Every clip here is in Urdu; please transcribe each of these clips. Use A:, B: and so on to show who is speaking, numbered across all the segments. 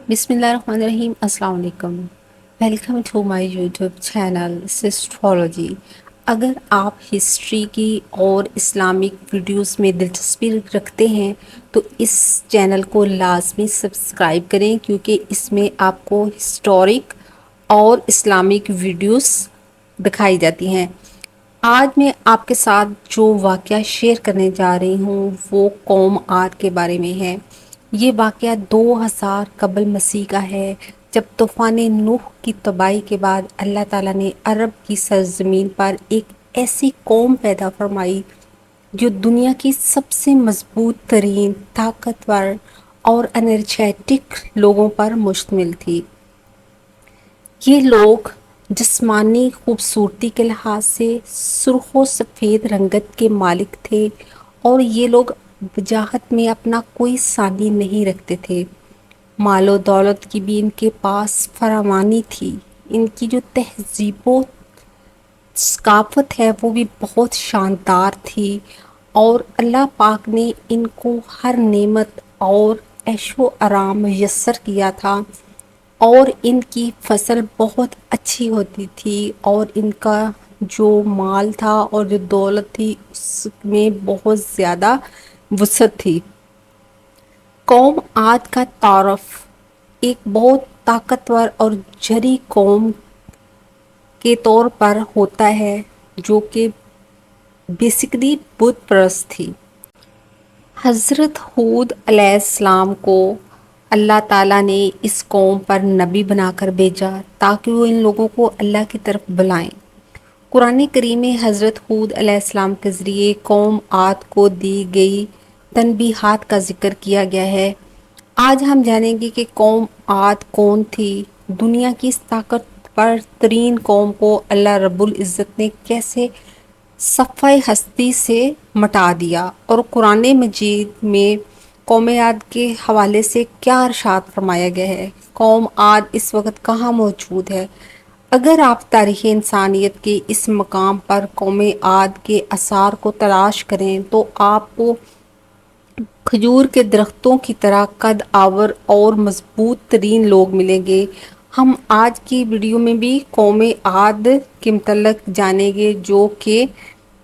A: بسم اللہ الرحمن الرحیم۔ السلام علیکم، welcome to my YouTube channel Sistrology. اگر آپ ہسٹری کی اور اسلامک ویڈیوز میں دلچسپی رکھتے ہیں تو اس چینل کو لازمی سبسکرائب کریں، کیونکہ اس میں آپ کو ہسٹورک اور اسلامک ویڈیوز دکھائی جاتی ہیں۔ آج میں آپ کے ساتھ جو واقعہ شیئر کرنے جا رہی ہوں وہ قوم عاد کے بارے میں ہے۔ یہ واقعہ 2000 قبل مسیح کا ہے، جب طوفان نوح کی تباہی کے بعد اللہ تعالیٰ نے عرب کی سرزمین پر ایک ایسی قوم پیدا فرمائی جو دنیا کی سب سے مضبوط ترین، طاقتور اور انرجیٹک لوگوں پر مشتمل تھی۔ یہ لوگ جسمانی خوبصورتی کے لحاظ سے سرخ و سفید رنگت کے مالک تھے، اور یہ لوگ وجاہت میں اپنا کوئی ثانی نہیں رکھتے تھے۔ مال و دولت کی بھی ان کے پاس فراوانی تھی۔ ان کی جو تہذیب و ثقافت ہے وہ بھی بہت شاندار تھی، اور اللہ پاک نے ان کو ہر نعمت اور عیش و آرام میسر کیا تھا، اور ان کی فصل بہت اچھی ہوتی تھی، اور ان کا جو مال تھا اور جو دولت تھی اس میں بہت زیادہ وسعت تھی۔ قوم عاد کا تعارف ایک بہت طاقتور اور جری قوم کے طور پر ہوتا ہے، جو کہ بیسیکلی بت پرست تھی۔ حضرت ہود علیہ السلام کو اللہ تعالیٰ نے اس قوم پر نبی بنا کر بھیجا تاکہ وہ ان لوگوں کو اللہ کی طرف بلائیں۔ قرآن کریم میں حضرت ہود علیہ السلام کے ذریعے قوم عاد کو دی گئی تنبیہات کا ذکر کیا گیا ہے۔ آج ہم جانیں گے کہ قوم عاد کون تھی، دنیا کی اس طاقتور ترین قوم کو اللہ رب العزت نے کیسے صفحہ ہستی سے مٹا دیا، اور قرآن مجید میں قوم عاد کے حوالے سے کیا ارشاد فرمایا گیا ہے۔ قوم عاد اس وقت کہاں موجود ہے؟ اگر آپ تاریخ انسانیت کے اس مقام پر قوم عاد کے آثار کو تلاش کریں تو آپ کو کھجور کے درختوں کی طرح قد آور اور مضبوط ترین لوگ ملیں گے۔ ہم آج کی ویڈیو میں بھی قوم عاد کے متعلق جانیں گے، جو کہ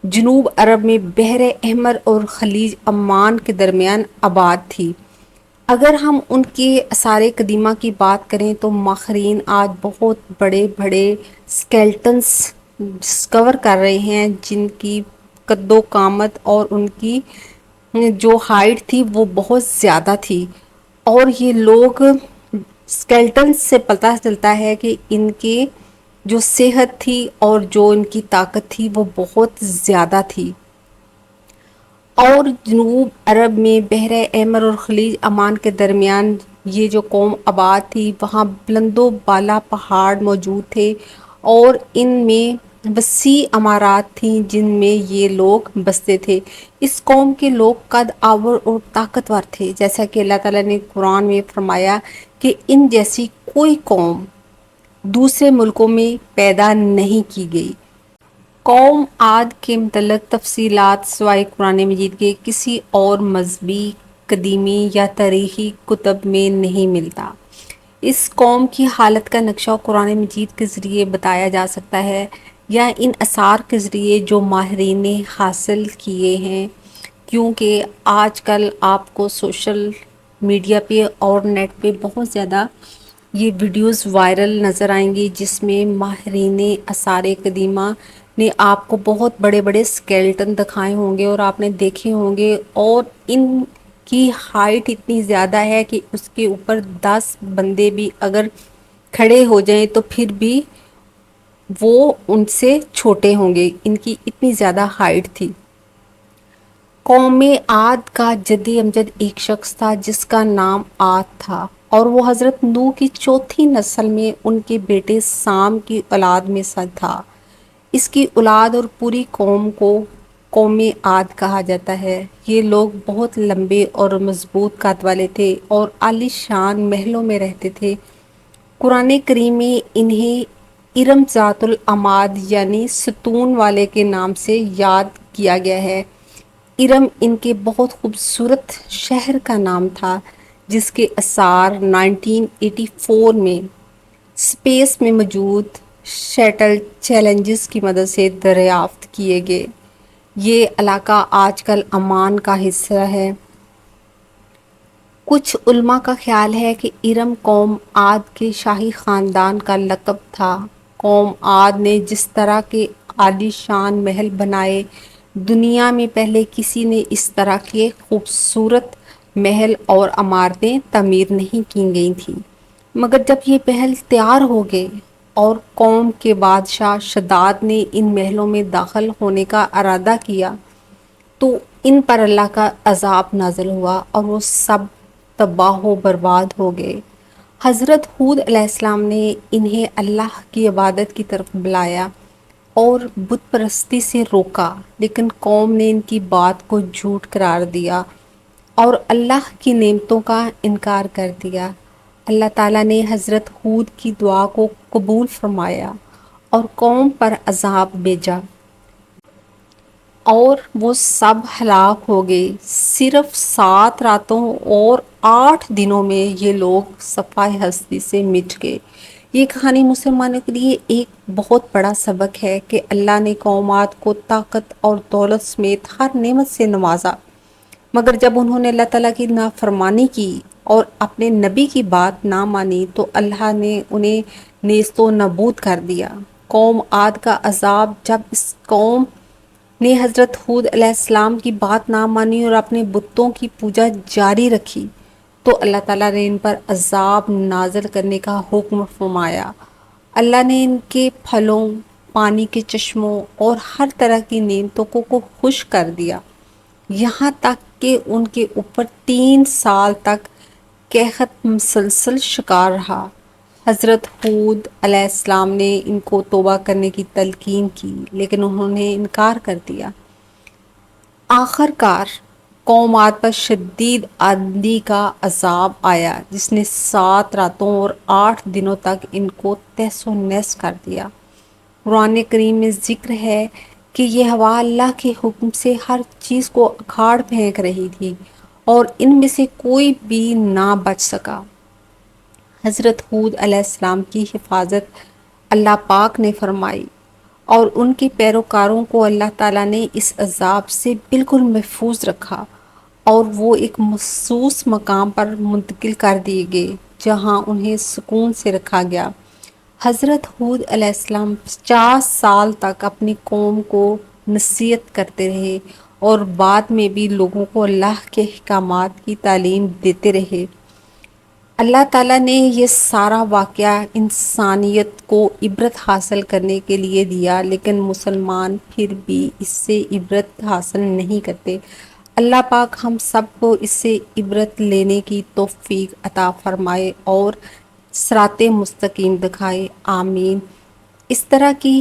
A: جنوب عرب میں بحر احمر اور خلیج عمان کے درمیان آباد تھی۔ اگر ہم ان کے آثار قدیمہ کی بات کریں تو ماہرین آج بہت بڑے بڑے سکیلٹنز ڈسکور کر رہے ہیں، جن کی قد و قامت اور ان کی جو ہائٹ تھی وہ بہت زیادہ تھی، اور یہ لوگ سکیلٹنز سے پتہ چلتا ہے کہ ان کے جو صحت تھی اور جو ان کی طاقت تھی وہ بہت زیادہ تھی۔ اور جنوب عرب میں بحر احمر اور خلیج عمان کے درمیان یہ جو قوم آباد تھی، وہاں بلند و بالا پہاڑ موجود تھے، اور ان میں وسیع عمارات تھیں جن میں یہ لوگ بستے تھے۔ اس قوم کے لوگ قد آور اور طاقتور تھے، جیسا کہ اللہ تعالیٰ نے قرآن میں فرمایا کہ ان جیسی کوئی قوم دوسرے ملکوں میں پیدا نہیں کی گئی۔ قوم عاد کے متعلق تفصیلات سوائے قرآن مجید کے کسی اور مذہبی، قدیمی یا تاریخی کتب میں نہیں ملتا۔ اس قوم کی حالت کا نقشہ قرآن مجید کے ذریعے بتایا جا سکتا ہے، یا ان آثار کے ذریعے جو ماہرین نے حاصل کیے ہیں، کیونکہ آج کل آپ کو سوشل میڈیا پہ اور نیٹ پہ بہت زیادہ یہ ویڈیوز وائرل نظر آئیں گی، جس میں ماہرین آثار قدیمہ نے آپ کو بہت بڑے بڑے سکیلٹن دکھائے ہوں گے اور آپ نے دیکھے ہوں گے، اور ان کی ہائٹ اتنی زیادہ ہے کہ اس کے اوپر 10 بندے بھی اگر کھڑے ہو جائیں تو پھر بھی وہ ان سے چھوٹے ہوں گے، ان کی اتنی زیادہ ہائٹ تھی۔ قوم عاد کا جد امجد ایک شخص تھا جس کا نام عاد تھا، اور وہ حضرت نوح کی چوتھی نسل میں ان کے بیٹے سام کی اولاد میں سے تھا۔ اس کی اولاد اور پوری قوم کو قوم عاد کہا جاتا ہے۔ یہ لوگ بہت لمبے اور مضبوط قد والے تھے اور عالی شان محلوں میں رہتے تھے۔ قرآن کریم میں انہیں ارم ذات العماد یعنی ستون والے کے نام سے یاد کیا گیا ہے۔ ارم ان کے بہت خوبصورت شہر کا نام تھا جس کے اثار 1984 میں اسپیس میں موجود شٹل چیلنجز کی مدد سے دریافت کیے گئے۔ یہ علاقہ آج کل عمان کا حصہ ہے۔ کچھ علماء کا خیال ہے کہ ارم قوم عاد کے شاہی خاندان کا لقب تھا۔ قوم عاد نے جس طرح کے عالی شان محل بنائے، دنیا میں پہلے کسی نے اس طرح کے خوبصورت محل اور عمارتیں تعمیر نہیں کی گئی تھیں۔ مگر جب یہ محل تیار ہو گئے اور قوم کے بادشاہ شداد نے ان محلوں میں داخل ہونے کا ارادہ کیا تو ان پر اللہ کا عذاب نازل ہوا اور وہ سب تباہ و برباد ہو گئے۔ حضرت ہود علیہ السلام نے انہیں اللہ کی عبادت کی طرف بلایا اور بت پرستی سے روکا، لیکن قوم نے ان کی بات کو جھوٹ قرار دیا اور اللہ کی نعمتوں کا انکار کر دیا۔ اللہ تعالیٰ نے حضرت ہود کی دعا کو قبول فرمایا اور قوم پر عذاب بھیجا اور وہ سب ہلاک ہو گئے۔ صرف 7 راتوں اور 8 دنوں میں یہ لوگ صفحہ ہستی سے مٹ گئے۔ یہ کہانی مسلمانوں کے لیے ایک بہت بڑا سبق ہے کہ اللہ نے قوم عاد کو طاقت اور دولت سمیت ہر نعمت سے نوازا، مگر جب انہوں نے اللہ تعالیٰ کی نافرمانی کی اور اپنے نبی کی بات نہ مانی تو اللہ نے انہیں نیست و نابود کر دیا۔ قوم عاد کا عذاب: جب اس قوم نے حضرت ہود علیہ السلام کی بات نہ مانی اور اپنے بتوں کی پوجا جاری رکھی تو اللہ تعالیٰ نے ان پر عذاب نازل کرنے کا حکم فرمایا۔ اللہ نے ان کے پھلوں، پانی کے چشموں اور ہر طرح کی نعمتوں کو خشک کر دیا، یہاں تک کہ ان کے اوپر 3 سال تک قحط مسلسل شکار رہا۔ حضرت ہود علیہ السلام نے ان کو توبہ کرنے کی تلقین کی، لیکن انہوں نے انکار کر دیا۔ آخر کار قوم عاد پر شدید آندھی کا عذاب آیا جس نے 7 راتوں اور 8 دنوں تک ان کو تہس و نحس کر دیا۔ قرآن کریم میں ذکر ہے کہ یہ ہوا اللہ کے حکم سے ہر چیز کو اکھاڑ پھینک رہی تھی اور ان میں سے کوئی بھی نہ بچ سکا۔ حضرت ہود علیہ السلام کی حفاظت اللہ پاک نے فرمائی اور ان کے پیروکاروں کو اللہ تعالیٰ نے اس عذاب سے بالکل محفوظ رکھا اور وہ ایک مخصوص مقام پر منتقل کر دیے گئے جہاں انہیں سکون سے رکھا گیا۔ حضرت ہود علیہ السلام 50 سال تک اپنی قوم کو نصیحت کرتے رہے اور بعد میں بھی لوگوں کو اللہ کے احکامات کی تعلیم دیتے رہے۔ اللہ تعالیٰ نے یہ سارا واقعہ انسانیت کو عبرت حاصل کرنے کے لیے دیا، لیکن مسلمان پھر بھی اس سے عبرت حاصل نہیں کرتے۔ اللہ پاک ہم سب کو اس سے عبرت لینے کی توفیق عطا فرمائے اور صراط مستقیم دکھائے، آمین۔ اس طرح کی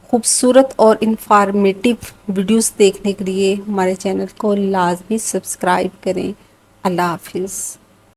A: خوبصورت اور انفارمیٹیو ویڈیوز دیکھنے کے لیے ہمارے چینل کو لازمی سبسکرائب کریں۔ اللہ حافظ۔